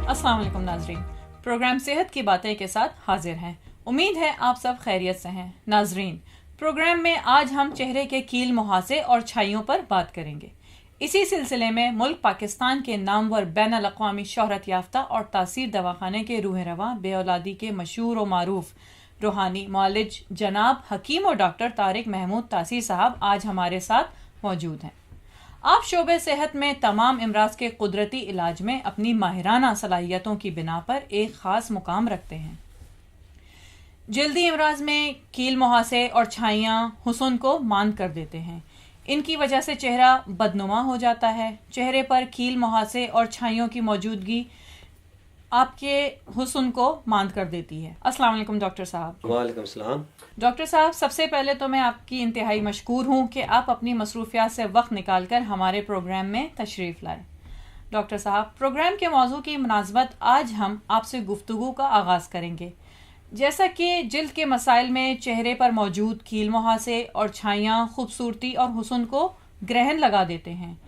अस्सलाम वालेकुम नाजरीन, प्रोग्राम सेहत की बातें के साथ हाजिर हैं। उम्मीद है आप सब खैरियत से हैं। नाजरीन, प्रोग्राम में आज हम चेहरे के कील मुहासे और छाइयों पर बात करेंगे। इसी सिलसिले में मुल्क पाकिस्तान के नामवर बैनुल अक़वामी शोहरत याफ्ता और तासीर दवाखाने के रूह रवा बेऔलादी के मशहूर व मारूफ रूहानी मौलिज जनाब हकीम और डॉक्टर तारिक महमूद तासीर साहब आज हमारे साथ मौजूद हैं। आप शोबे सेहत में तमाम अमराज के कुदरती इलाज में अपनी माहिराना सलाहियतों की बिना पर एक ख़ास मुकाम रखते हैं। जल्दी अमराज में कील मुहासे और छाइयाँ हुस्न को मांद कर देते हैं। इनकी वजह से चेहरा बदनुमा हो जाता है। चेहरे पर कील मुहासे और छाइयों की मौजूदगी आपके हुस्न को मांद कर देती है। अस्सलाम वालेकुम डॉक्टर साहब। वालेकुम सलाम। डॉक्टर साहब, सबसे पहले तो मैं आपकी इंतहाई मशकूर हूँ कि आप अपनी मसरूफियात से वक्त निकाल कर हमारे प्रोग्राम में तशरीफ़ लाए। डॉक्टर साहब, प्रोग्राम के मौजू की मुनासबत आज हम आपसे गुफ्तगू का आगाज़ करेंगे। जैसा कि जिल्द के मसाइल में चेहरे पर मौजूद कील मुहासे और छाइयाँ खूबसूरती और हुस्न को ग्रहण लगा देते हैं,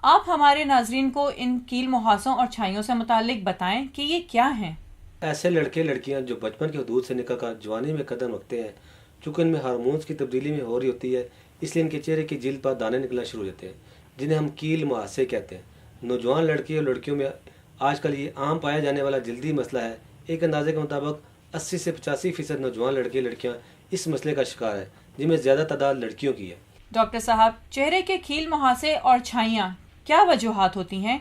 आप हमारे नाजरीन को इन कील मुहासों और छाइयों से मुतालिक बताएं कि ये क्या हैं। ऐसे लड़के लड़कियां जो बचपन की हदूद से निकलकर जवानी में कदम रखते हैं, चूँकि इनमें हार्मोन्स की तब्दीली में हो रही होती है, इसलिए इनके चेहरे की जिल्द पर दाने निकलना शुरू हो जाते हैं, जिन्हें हम कील मुहासे कहते हैं। नौजवान लड़की और लड़कियों में आजकल ये आम पाया जाने वाला जल्दी मसला है। एक अंदाजे के मुताबिक 80 से 85% नौजवान लड़के लड़कियाँ इस मसले का शिकार है, जिनमें ज़्यादा तादाद लड़कियों की है। डॉक्टर साहब, चेहरे के कील मुहासे और छाइयाँ क्या वजूहात होती हैं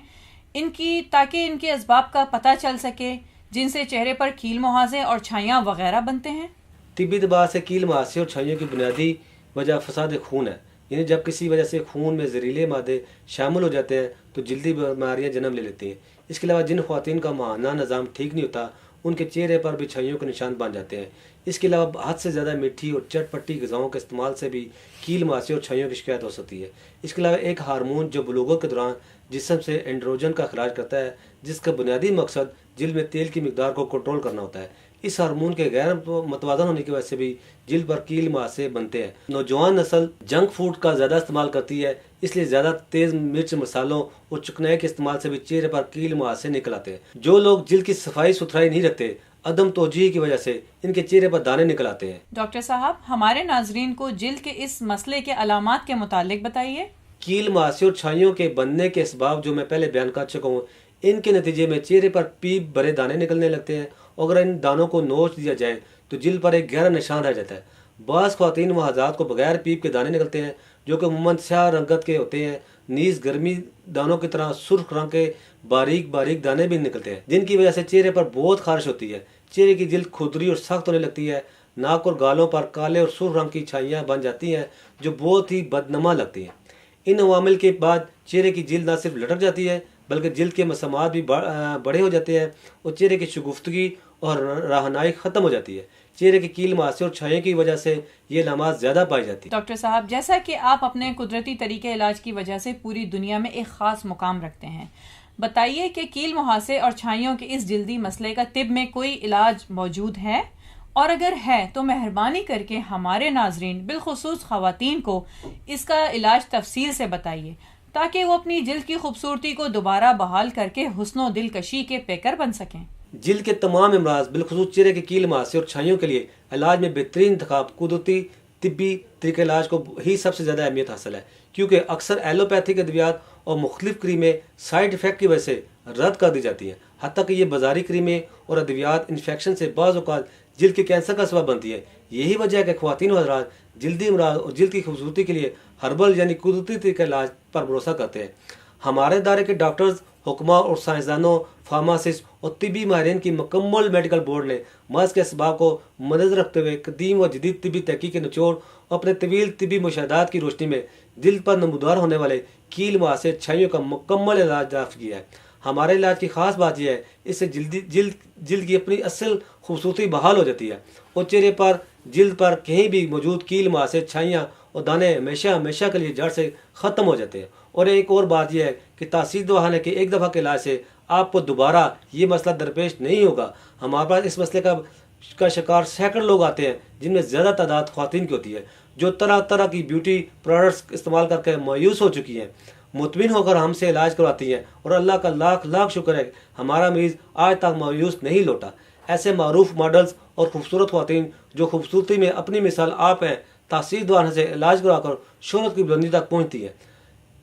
इनकी, ताकि इनके असबाब का पता चल सके जिनसे चेहरे पर कील मुहासे और छाइयाँ वगैरह बनते हैं। तिब्बी दबा से कील मुहासे और छाइयों की बुनियादी वजह फसाद खून है। यानी जब किसी वजह से खून में जहरीले मादे शामिल हो जाते हैं तो जल्दी बीमारियां जन्म ले लेती हैं। इसके अलावा जिन ख्वातीन का माहाना निज़ाम ठीक नहीं होता, उनके चेहरे पर भी छाइयों के निशान बन जाते हैं। इसके अलावा हद से ज़्यादा मीठी और चटपटी ग़िज़ाओं के इस्तेमाल से भी कील मुहासे और छाइयों की शिकायत हो सकती है। इसके अलावा एक हार्मोन जो बलूगत के दौरान जिस्म से एंड्रोजन का खराज करता है, जिसका बुनियादी मकसद जिल्द में तेल की मिकदार को कंट्रोल करना होता है, इस हार्मोन के गैर मतवाजन होने की वजह से भी जिल्द पर कील मुहासे बनते हैं। नौजवान नस्ल जंक फूड का ज़्यादा इस्तेमाल करती है, इसलिए ज़्यादा तेज़ मिर्च मसालों और चिकनाई के इस्तेमाल से भी चेहरे पर कील मुहासे निकल आते हैं। जो लोग जिल्द की सफाई सुथराई नहीं रखते, अदम तोजही की वजह से इनके चेहरे पर दाने निकल आते हैं। डॉक्टर साहब, हमारे नाजरीन को जिल्द के इस मसले के अलामात के मुतालिक बताइए। कील मुहासे और छाइयों के बनने के असबाब जो मैं पहले बयान कर चुका हूँ, इनके नतीजे में चेहरे पर पीप भरे दाने निकलने लगते हैं। अगर इन दानों को नोच दिया जाए तो जिल्द पर एक गहरा निशान रह जाता है। बाज़ ख्वातीन व हज़रात को बगैर पीप के दाने निकलते हैं, जो कि उम्मन स्याह रंगत के होते हैं। नीज गर्मी दानों की तरह सुर्ख रंग के बारीक बारीक दाने भी निकलते हैं, जिनकी वजह से चेहरे पर बहुत खारिश होती है। चेहरे की जिल्द खुरदरी और सख्त होने लगती है। नाक और गालों पर काले और सुर्ख रंग की छाइयाँ बन जाती हैं, जो बहुत ही बदनमा लगती हैं। इन अवामिल के बाद चेहरे की जिल्द न सिर्फ लटक जाती है, बल्कि जिल्द के मसमात भी बड़े हो जाते हैं और चेहरे की शगुफ्तगी और रहनाई ख़त्म हो जाती है। चेहरे की कील मुहासे और छाइयों की वजह से ये लामात ज़्यादा पाई जाती है। डॉक्टर साहब, जैसा कि आप अपने कुदरती तरीके इलाज की वजह से पूरी दुनिया में एक ख़ास मुकाम रखते हैं, बताइए कि कील मुहासे और छाइयों के इस जल्दी मसले का तिब में कोई इलाज मौजूद है, और अगर है तो मेहरबानी करके हमारे नाजरीन बिलखुसूस ख़वातीन को इसका इलाज तफसील से बताइए, ताकि वो अपनी जिल्द की खूबसूरती को दोबारा बहाल करके हुस्न दिलकशी के पेकर बन सकें। जिल्द के तमाम अमराज बिलखुसूस चेहरे के कील मुहासे और छाइयों के लिए इलाज में बेहतरीन इंतखाब कुदरती तिब्बी तरीके इलाज को ही सबसे ज़्यादा अहमियत हासिल है, क्योंकि अक्सर एलोपैथिक अद्वियात और मुख्तलिफ क्रीमें साइड इफ़ेक्ट की वजह से रद्द कर दी जाती हैं। हत्ता कि ये बाजारी क्रीमें और अद्वियात इन्फेक्शन से बाज़ औक़ात जिल्द के कैंसर का सबब बनती है। यही वजह है कि ख़वातीन व हज़रात जल्दी अमराज और जिल्द की खूबसूरती के लिए हर्बल यानी कुदरती तरीके इलाज पर भरोसा करते हैं। हमारे इदारे के डॉक्टर्स, हुक्मा और साइंसदानों, फार्मासिस्ट और तिब्बी माहिरीन की मुकम्मल मेडिकल बोर्ड ने मर्ज़ के असबाब को मद्देनज़र रखते हुए कदीम व जदीद तिब्बी तहकीक के निचोड़ और अपने तवील तिब्बी मुशाहदात की रोशनी में जिल्द पर नमूदार होने वाले कील मुहासे छाइयों का मुकम्मल इलाज दरियाफ़्त किया है। हमारे इलाज की ख़ास बात यह है, इससे जिल्द की अपनी असल खूबसूरती बहाल हो जाती है और चेहरे पर जिल्द पर कहीं भी मौजूद कील मुहासे छाइयाँ और दाने हमेशा हमेशा के लिए जड़ से ख़त्म हो जाते हैं। और एक और बात यह है कि तासीर दवाखाने के एक दफ़ा के इलाज से आपको दोबारा ये मसला दरपेश नहीं होगा। हमारे पास इस मसले का शिकार सैकड़ों लोग आते हैं, जिनमें ज़्यादा तादाद ख़वातीन की होती है, जो तरह तरह की ब्यूटी प्रोडक्ट्स इस्तेमाल करके मायूस हो चुकी हैं। मुतमिन होकर हमसे इलाज करवाती हैं और अल्लाह का लाख लाख शुक्र है हमारा मरीज आज तक मायूस नहीं लौटा। ऐसे मारूफ मॉडल्स और खूबसूरत ख्वातीन जो खूबसूरती में अपनी मिसाल आप हैं, तासीर दवाखाना से इलाज करवाकर शोहरत की बुलंदी तक पहुँचती है।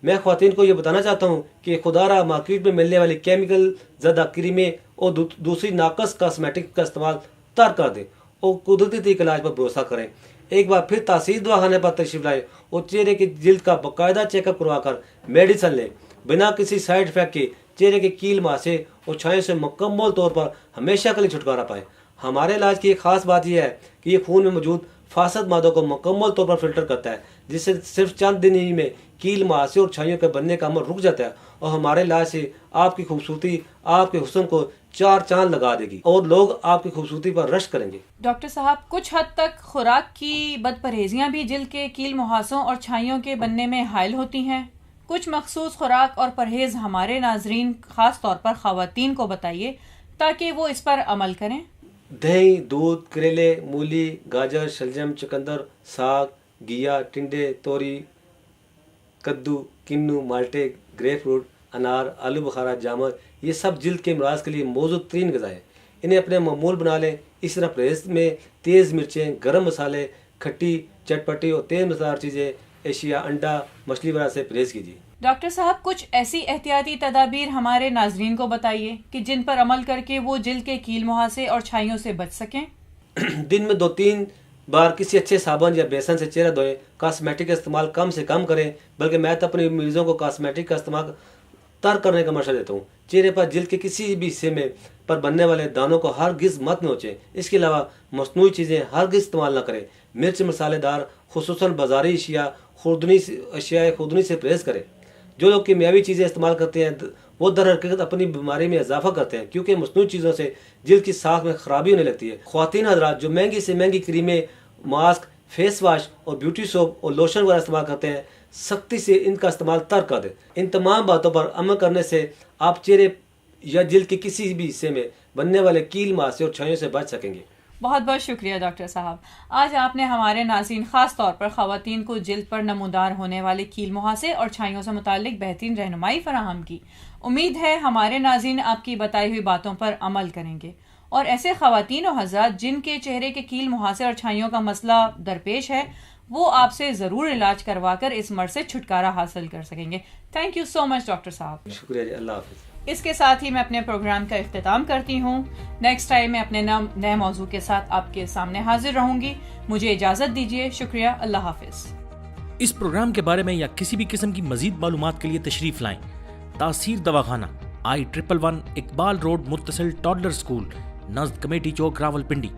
मैं ख्वातीन को ये बताना चाहता हूँ कि खुदारा मार्केट में मिलने वाली केमिकल ज़्यादा क्रीमें और दूसरी नाकस कॉस्मेटिक का इस्तेमाल तर्क कर दें और कुदरती तरीके इलाज पर भरोसा करें। एक बार फिर तासीर दवाखाने पर तशरीफ लाएं और चेहरे की जिल्द का बाकायदा चेकअप करवाकर मेडिसिन लें। बिना किसी साइड इफेक्ट के चेहरे के कील मुहासे और छायों से मुकम्मल तौर पर हमेशा के लिए छुटकारा पाएं। हमारे इलाज की एक खास बात यह है कि ये खून में मौजूद फासद मादों को मुकम्मल तौर पर फिल्टर करता है, जिससे सिर्फ चंद दिन ही में कील मुहासे और छाइयों के बनने का अमल रुक जाता है और हमारे इलाज से आपकी खूबसूरती आपके हुस्न को चार चांद लगा देगी और लोग आपकी खूबसूरती पर रश करेंगे। डॉक्टर साहब, कुछ हद तक खुराक की बदपरहेजियां भी जिल्द के कील मुहासों और छाइयों के बनने में हायल होती हैं। कुछ मखसूस खुराक और परहेज हमारे नाजरीन खास तौर पर ख़वातीन को बताइए ताकि वो इस पर अमल करें। दही, दूध, करेले, मूली, गाजर, शलजम, चुकंदर, साग, घिया, टिंडे, तोरी, कद्दू, किन्नू, माल्टे, ग्रेपफ्रूट, अनार, आलू बुखारा, जामुन, ये सब जिल्द के अमराज के लिए मौजूद तरीन ग़िज़ा है। इन्हें अपने मामूल बना लें। इस तरह परहेज में तेज़ मिर्चें, गर्म मसाले, खट्टी, चटपटी और तेज़ मसालेदार चीज़ें, एशिया, अंडा, मछली वगैरह से परहेज कीजिए। डॉक्टर साहब, कुछ ऐसी एहतियाती तदाबीर हमारे नाजरीन को बताइए कि जिन पर अमल करके वो जिल्द के कील मुहासे और छाइयों से बच सकें। दिन में 2-3 बार किसी अच्छे साबुन या बेसन से चेहरा धोएं। कॉस्मेटिक का इस्तेमाल कम से कम करें, बल्कि मैं तो अपने मरीजों को कॉस्मेटिक का इस्तेमाल तर्क करने का मशवरा देता हूँ। चेहरे पर जिल्द के किसी भी हिस्से में पर बनने वाले दानों को हरगिज़ मत नोचें। इसके अलावा मसनूई चीज़ें हरगिज़ इस्तेमाल न करें। मिर्च मसालेदार खुसूसन बाजारी अशिया खुर्दनी से परहेज करें। जो लोग कीमियावी चीज़ें इस्तेमाल करते हैं वो दर हकीकत अपनी बीमारी में इजाफा करते हैं, क्योंकि मसनूई चीज़ों से जिल्द की साख में खराबी होने लगती है। ख्वातीन हज़रात जो महंगी से महंगी क्रीमें, मास्क, फेस वाश और ब्यूटी सोप और लोशन वगैरह इस्तेमाल करते हैं, सख्ती से इनका इस्तेमाल तर्क कर दें। इन तमाम बातों पर अमल करने से आप चेहरे या जिल्द के किसी भी हिस्से में बनने वाले कील मुहासे और छाइयों से बच सकेंगे। बहुत बहुत शुक्रिया डॉक्टर साहब। आज आपने हमारे नाज़रीन खास तौर पर ख़वातीन को जिल्द पर नमूदार होने वाले कील मुहासे और छाइयों से मुताल्लिक बेहतरीन रहनुमाई फराहम की। उम्मीद है हमारे नाज़रीन आपकी बताई हुई बातों पर अमल करेंगे और ऐसे ख़वातीन और हज़रात जिनके चेहरे के कील मुहासे और छाइयों का मसला दरपेश है वो आपसे ज़रूर इलाज करवाकर इस मर्ज़ से छुटकारा हासिल कर सकेंगे। Thank you so much doctor साहब। शुक्रिया जी, अल्लाह हाफ़िज़। इसके साथ ही मैं अपने प्रोग्राम का इख्तिताम करती हूँ। नेक्स्ट टाइम मैं अपने नए मौजू के साथ आपके सामने हाजिर रहूंगी। मुझे इजाज़त दीजिए। शुक्रिया। अल्लाह हाफिज़। इस प्रोग्राम के बारे में या किसी भी किस्म की मजीद मालूमात के लिए तशरीफ लाएं। तासीर दवाखाना, I111 इकबाल रोड, मुत्तसिल टॉडलर स्कूल, नज़द कमेटी चौक, रावलपिंडी।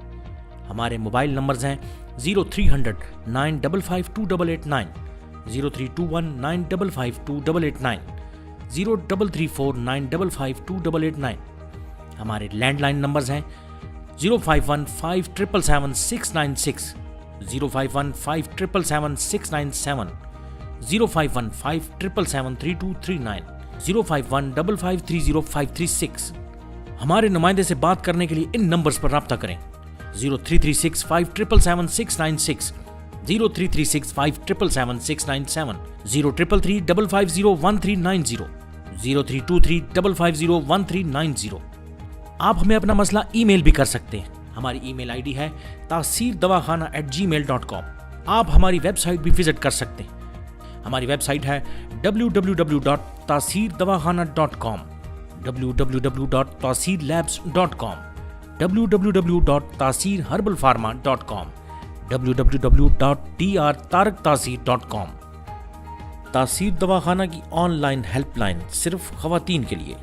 हमारे मोबाइल नंबर्स हैं 0300 955 2889, 0321 955 2889, 0334 955 2889। हमारे लैंडलाइन नंबर्स हैं 051 5777 696, 051 5777 697, 051 5777 3239, 051 5530 536। हमारे नुमाइंदे से बात करने के लिए इन नंबर्स पर राब्ता करें 0336 5777 696, 0336 5777 697, 0333 550 1390, 0323 550 1390। आप हमें अपना मसला ईमेल भी कर सकते हैं। हमारी ईमेल आईडी है tasirdawakhana@gmail.com। आप हमारी वेबसाइट भी विजिट कर सकते हैं। हमारी वेबसाइट है www.tasirdawakhana.com, www.tasirlabs.com, www.tasirherbalpharma.com, www.drtaraktasir.com। तासीर दवाखाना की ऑनलाइन हेल्पलाइन सिर्फ ख़वातीन के लिए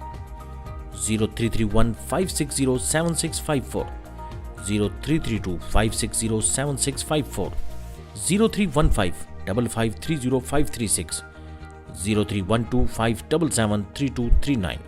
0331 560 7654, 0332 560 7654, 0315 5530 536, 0312 577 3239।